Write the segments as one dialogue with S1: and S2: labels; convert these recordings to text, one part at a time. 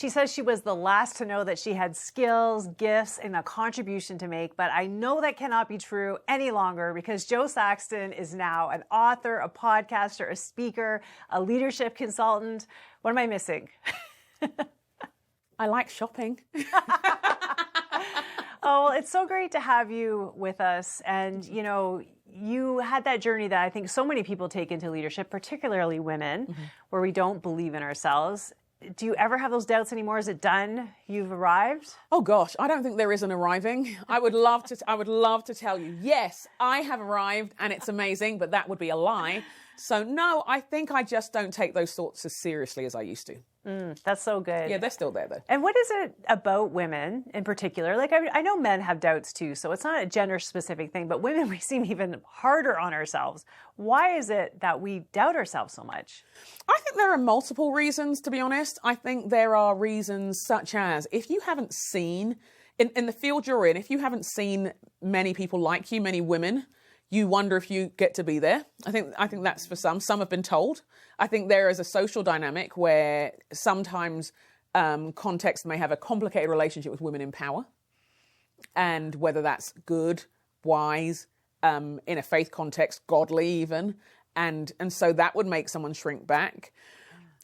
S1: She says she was the last to know that she had skills, gifts, and a contribution to make, but I know that cannot be true any longer because Jo Saxton is now an author, a podcaster, a speaker, a leadership consultant. What am I missing?
S2: I like shopping.
S1: Oh, well, it's so great to have you with us. And, you know, you had that journey that I think so many people take into leadership, particularly women, where we don't believe in ourselves. Do you ever have those doubts anymore? Is it done? You've arrived?
S2: Oh gosh, I don't think there is an arriving. I would love to tell you, yes, I have arrived and it's amazing, but that would be a lie. So no, I think I just don't take those thoughts as seriously as I used to.
S1: That's so good.
S2: Yeah, they're still there though.
S1: And what is it about women in particular? Like, I know men have doubts too, so it's not a gender specific thing, but women, we seem even harder on ourselves. Why is it that we doubt ourselves so much?
S2: I think there are multiple reasons, to be honest. I think there are reasons such as if you haven't seen, in the field you're in, if you haven't seen many people like you, many women, you wonder if you get to be there. I think that's for some. Some have been told. I think there is a social dynamic where sometimes context may have a complicated relationship with women in power, and whether that's good, wise, in a faith context, godly even, and so that would make someone shrink back.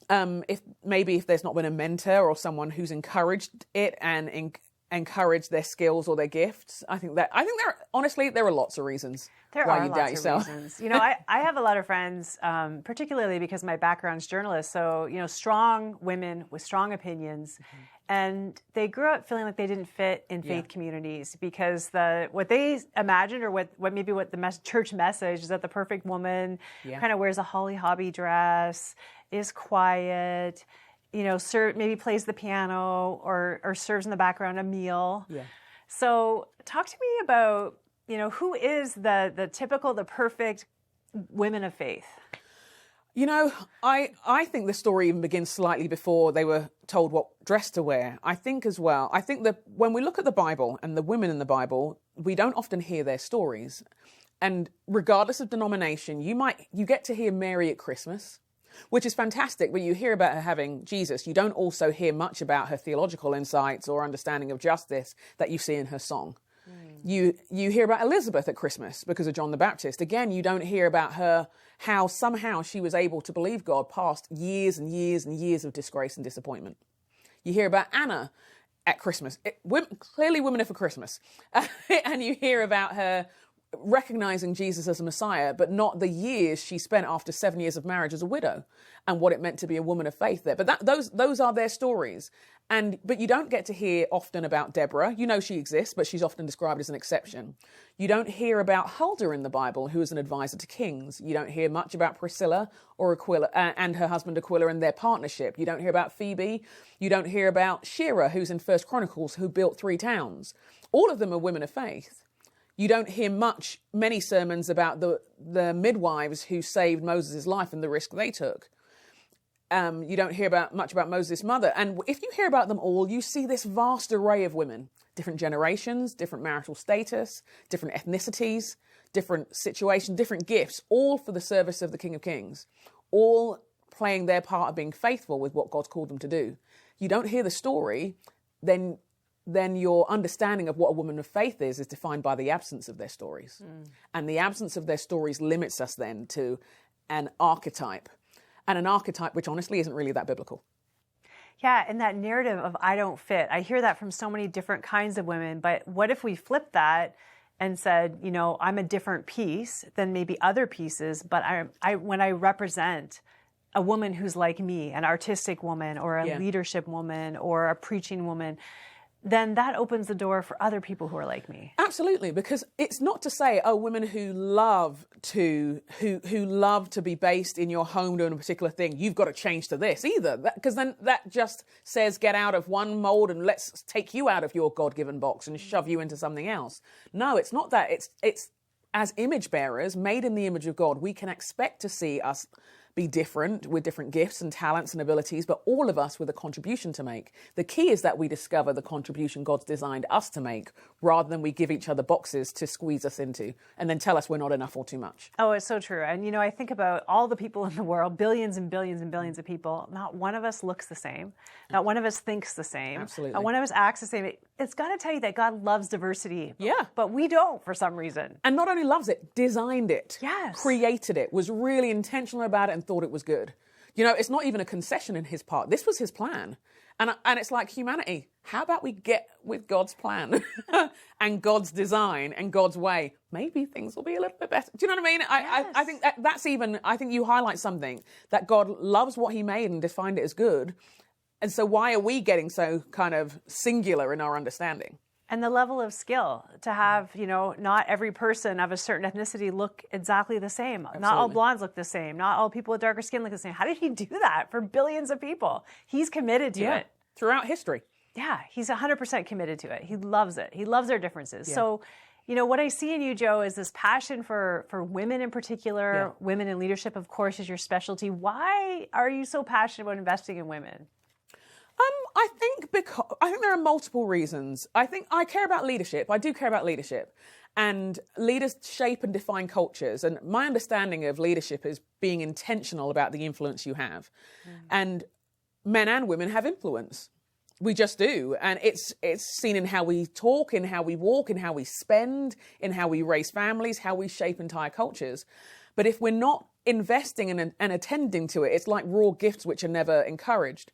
S2: If there's not been a mentor or someone who's encouraged it and encourage their skills or their gifts. I think there are lots of reasons why you doubt yourself.
S1: Reasons. You know, I have a lot of friends, particularly because my background's journalist. So, you know, strong women with strong opinions. And they grew up feeling like they didn't fit in faith communities because what they imagined or what the church message is that the perfect woman kind of wears a Holly Hobbie dress, is quiet, you know, maybe plays the piano or serves in the background a meal. Yeah. So talk to me about, you know, who is the typical, the perfect women of faith?
S2: You know, I think the story even begins slightly before they were told what dress to wear. I think that when we look at the Bible and the women in the Bible, we don't often hear their stories. And regardless of denomination, you get to hear Mary at Christmas, which is fantastic, but you hear about her having Jesus. You don't also hear much about her theological insights or understanding of justice that you see in her song. You hear about Elizabeth at Christmas because of John the Baptist. Again, you don't hear about her, how somehow she was able to believe God past years and years and years of disgrace and disappointment. You hear about Anna at Christmas. Clearly women are for Christmas. And you hear about her recognizing Jesus as a Messiah, but not the years she spent after 7 years of marriage as a widow and what it meant to be a woman of faith there. But those are their stories. But you don't get to hear often about Deborah. You know she exists, but she's often described as an exception. You don't hear about Huldah in the Bible, who is an advisor to kings. You don't hear much about Priscilla or Aquila and her husband Aquila and their partnership. You don't hear about Phoebe. You don't hear about Shira, who's in 1 Chronicles, who built 3 towns. All of them are women of faith. You don't hear many sermons about the midwives who saved Moses' life and the risk they took. You don't hear much about Moses' mother. And if you hear about them all, you see this vast array of women, different generations, different marital status, different ethnicities, different situations, different gifts, all for the service of the King of Kings, all playing their part of being faithful with what God's called them to do. You don't hear the story, then your understanding of what a woman of faith is defined by the absence of their stories. And the absence of their stories limits us then to an archetype. And an archetype which honestly isn't really that biblical.
S1: Yeah, and that narrative of I don't fit. I hear that from so many different kinds of women, but what if we flipped that and said, you know, I'm a different piece than maybe other pieces, but when I represent a woman who's like me, an artistic woman or a leadership woman or a preaching woman, then that opens the door for other people who are like me.
S2: Absolutely, because it's not to say, women who love to be based in your home doing a particular thing, you've got to change to this either, because then that just says get out of one mold and let's take you out of your God-given box and shove you into something else. No, it's not that. It's as image bearers made in the image of God, we can expect to see us be different with different gifts and talents and abilities, but all of us with a contribution to make. The key is that we discover the contribution God's designed us to make rather than we give each other boxes to squeeze us into and then tell us we're not enough or too much.
S1: Oh, it's so true. And, I think about all the people in the world, billions and billions and billions of people. Not one of us looks the same. Not one of us thinks the same.
S2: Absolutely.
S1: Not one of us acts the same. It's got to tell you that God loves diversity.
S2: Yeah.
S1: But we don't for some reason.
S2: And not only loves it, designed it.
S1: Yes.
S2: Created it, was really intentional about it and thought it was good. It's not even a concession in his part. This was his plan. And it's like humanity. How about we get with God's plan and God's design and God's way? Maybe things will be a little bit better. Do you know what I mean?
S1: Yes.
S2: I think I think you highlight something that God loves what he made and defined it as good. And so why are we getting so kind of singular in our understanding?
S1: And the level of skill to have, not every person of a certain ethnicity look exactly the same. Absolutely. Not all blondes look the same. Not all people with darker skin look the same. How did he do that for billions of people? He's committed to it.
S2: Throughout history.
S1: Yeah, he's 100% committed to it. He loves it. He loves our differences. Yeah. So, what I see in you, Joe, is this passion for women in particular, women in leadership, of course, is your specialty. Why are you so passionate about investing in women?
S2: I think there are multiple reasons. I think I care about leadership. I do care about leadership. And leaders shape and define cultures. And my understanding of leadership is being intentional about the influence you have. And men and women have influence. We just do. And it's seen in how we talk, in how we walk, in how we spend, in how we raise families, how we shape entire cultures. But if we're not investing and attending to it, it's like raw gifts which are never encouraged.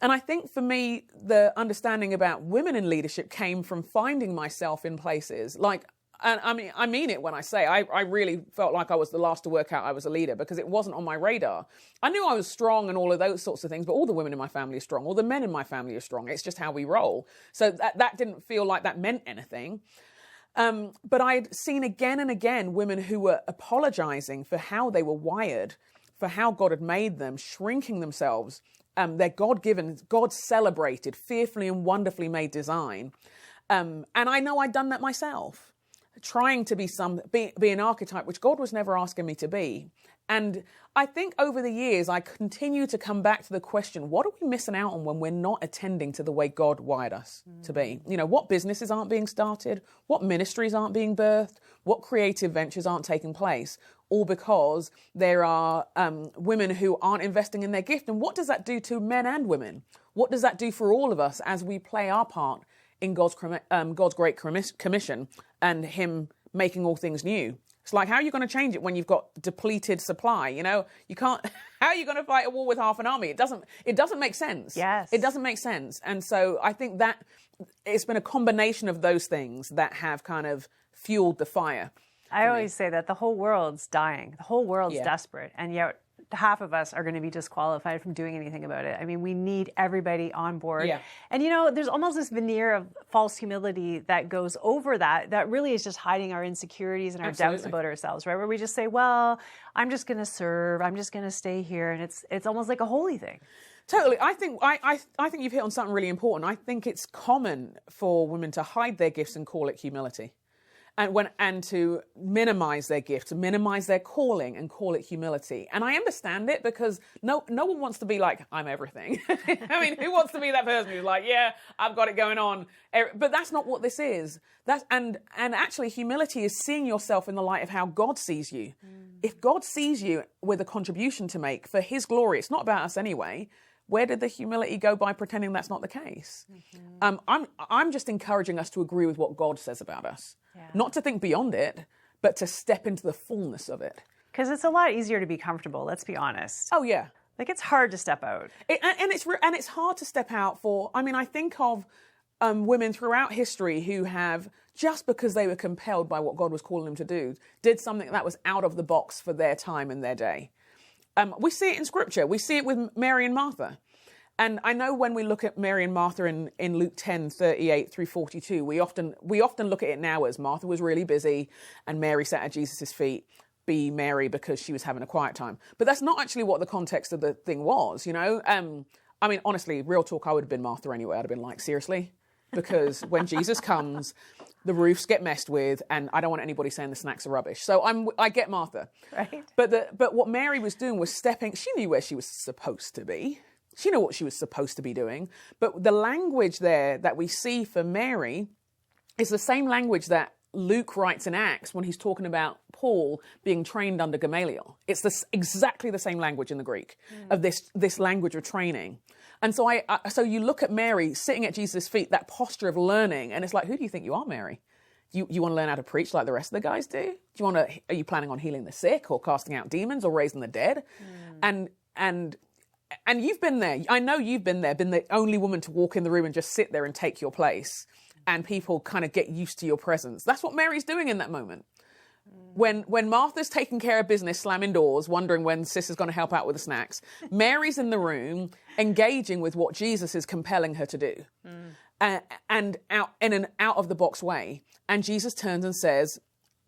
S2: And I think for me, the understanding about women in leadership came from finding myself in places like, and I mean it when I say I really felt like I was the last to work out I was a leader because it wasn't on my radar. I knew I was strong and all of those sorts of things, but all the women in my family are strong. All the men in my family are strong. It's just how we roll. So that didn't feel like that meant anything. But I'd seen again and again women who were apologizing for how they were wired, for how God had made them, shrinking themselves. Their God-given, God-celebrated, fearfully and wonderfully made design. And I know I'd done that myself, trying to be an archetype, which God was never asking me to be. And I think over the years, I continue to come back to the question, what are we missing out on when we're not attending to the way God wired us to be? What businesses aren't being started? What ministries aren't being birthed? What creative ventures aren't taking place? All because there are women who aren't investing in their gift. And what does that do to men and women? What does that do for all of us as we play our part in God's great commission and him making all things new? It's like, how are you going to change it when you've got depleted supply? You can't, how are you going to fight a war with half an army? It doesn't make sense.
S1: Yes.
S2: It doesn't make sense. And so I think that it's been a combination of those things that have kind of fueled the fire.
S1: I always say that the whole world's dying. The whole world's desperate. And yet half of us are going to be disqualified from doing anything about it. I mean, we need everybody on board. Yeah. And, there's almost this veneer of false humility that goes over that really is just hiding our insecurities and our doubts about ourselves, right? Where we just say, well, I'm just going to serve. I'm just going to stay here. And it's almost like a holy thing.
S2: Totally. I think you've hit on something really important. I think it's common for women to hide their gifts and call it humility. And to minimize their gifts, minimize their calling and call it humility. And I understand it because no one wants to be like, I'm everything. I mean, who wants to be that person who's like, yeah, I've got it going on. But that's not what this is. And actually humility is seeing yourself in the light of how God sees you. If God sees you with a contribution to make for his glory, it's not about us anyway. Where did the humility go by pretending that's not the case? I'm just encouraging us to agree with what God says about us. Yeah. Not to think beyond it, but to step into the fullness of it.
S1: Because it's a lot easier to be comfortable, let's be honest.
S2: Oh, yeah.
S1: Like, it's hard to step out.
S2: And it's hard to step out for, I think of women throughout history who have, just because they were compelled by what God was calling them to do, did something that was out of the box for their time and their day. We see it in Scripture. We see it with Mary and Martha. And I know when we look at Mary and Martha in Luke 10:38 through 42, we often look at it now as Martha was really busy and Mary sat at Jesus' feet, be Mary because she was having a quiet time. But that's not actually what the context of the thing was, Honestly, real talk, I would have been Martha anyway. I'd have been like, seriously? because when Jesus comes, the roofs get messed with, and I don't want anybody saying the snacks are rubbish. So I get Martha.
S1: Right.
S2: But what Mary was doing was she knew where she was supposed to be. She knew what she was supposed to be doing. But the language there that we see for Mary is the same language that Luke writes in Acts when he's talking about Paul being trained under Gamaliel. It's exactly the same language in the Greek of this language of training. And so so you look at Mary sitting at Jesus' feet, that posture of learning, and it's like, who do you think you are, Mary? You want to learn how to preach like the rest of the guys do? Are you planning on healing the sick or casting out demons or raising the dead? And you've been there. I know you've been there, been the only woman to walk in the room and just sit there and take your place. And people kind of get used to your presence. That's what Mary's doing in that moment. When Martha's taking care of business, slamming doors, wondering when sis is going to help out with the snacks, Mary's in the room engaging with what Jesus is compelling her to do. And out in an out-of-the-box way. And Jesus turns and says,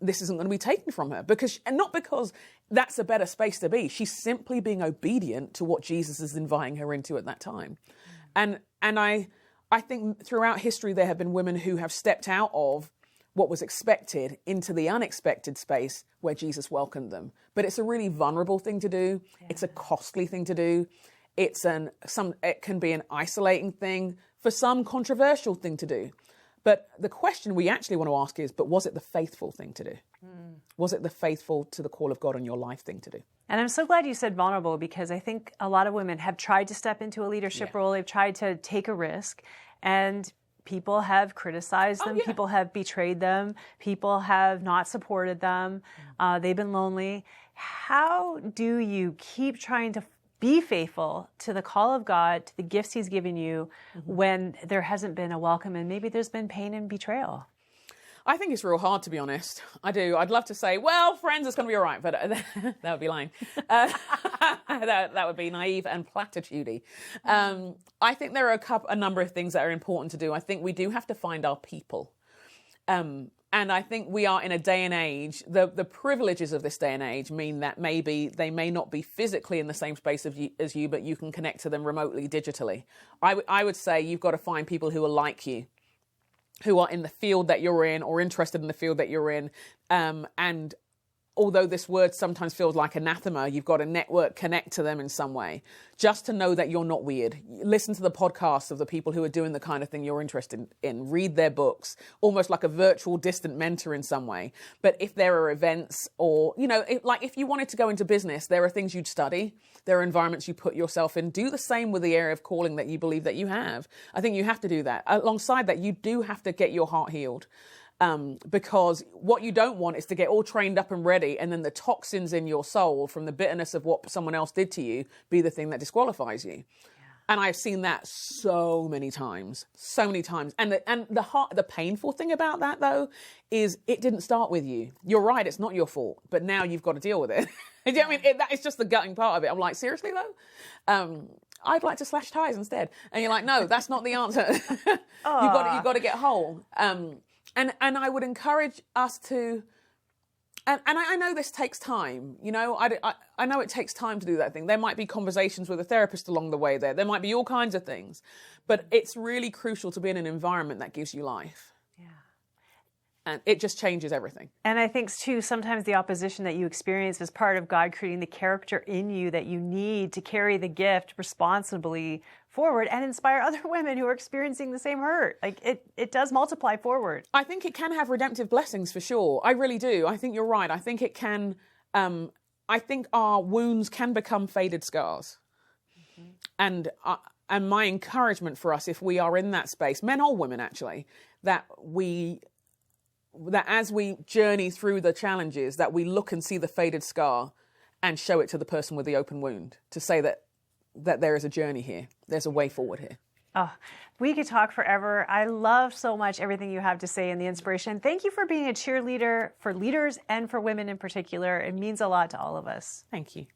S2: this isn't going to be taken from her. And not because that's a better space to be. She's simply being obedient to what Jesus is inviting her into at that time. And I think throughout history, there have been women who have stepped out of what was expected into the unexpected space where Jesus welcomed them. But it's a really vulnerable thing to do. Yeah. It's a costly thing to do. It can be an isolating thing, for some controversial thing to do. But the question we actually want to ask is, but was it the faithful thing to do? Was it the faithful to the call of God on your life thing to do?
S1: And I'm so glad you said vulnerable, because I think a lot of women have tried to step into a leadership role. They've tried to take a risk, and people have criticized them. People have betrayed them. People have not supported them. They've been lonely. How do you keep trying to be faithful to the call of God, to the gifts he's given you, when there hasn't been a welcome and maybe there's been pain and betrayal?
S2: I think it's real hard, to be honest. I do. I'd love to say, well, friends, it's going to be all right, but that would be lying. That would be naive and platitudey. I think there are a number of things that are important to do. I think we do have to find our people. And I think we are in a day and age, the privileges of this day and age mean that maybe they may not be physically in the same space as you, but you can connect to them remotely, digitally. I would say you've got to find people who are like you, who are in the field that you're in or interested in the field that you're in. And although this word sometimes feels like anathema, you've got to connect to them in some way, just to know that you're not weird. Listen to the podcasts of the people who are doing the kind of thing you're interested in. Read their books, almost like a virtual distant mentor in some way. But if there are events or, if you wanted to go into business, there are things you'd study. There are environments you put yourself in. Do the same with the area of calling that you believe that you have. I think you have to do that. Alongside that, you do have to get your heart healed. Because what you don't want is to get all trained up and ready, and then the toxins in your soul from the bitterness of what someone else did to you be the thing that disqualifies you. And I've seen that so many times. And the painful thing about that, though, is it didn't start with you. You're right, it's not your fault, but now you've got to deal with it. You know what I mean? That is just the gutting part of it. I'm like, seriously, though? I'd like to slash ties instead. And you're like, no, that's not the answer. You've got to get whole. And I would encourage us to, and I know this takes time, I know it takes time to do that thing. There might be conversations with a therapist along the way there. There might be all kinds of things, but it's really crucial to be in an environment that gives you life. Yeah. And it just changes everything.
S1: And I think, too, sometimes the opposition that you experience is part of God creating the character in you that you need to carry the gift responsibly forward and inspire other women who are experiencing the same hurt. Like it does multiply forward.
S2: I think it can have redemptive blessings for sure. I really do. I think you're right. I think it can, I think our wounds can become faded scars. And my encouragement for us, if we are in that space, men or women actually, that as we journey through the challenges, that we look and see the faded scar and show it to the person with the open wound, to say that there is a journey here. There's a way forward here.
S1: Oh, we could talk forever. I love so much everything you have to say and the inspiration. Thank you for being a cheerleader for leaders and for women in particular. It means a lot to all of us.
S2: Thank you.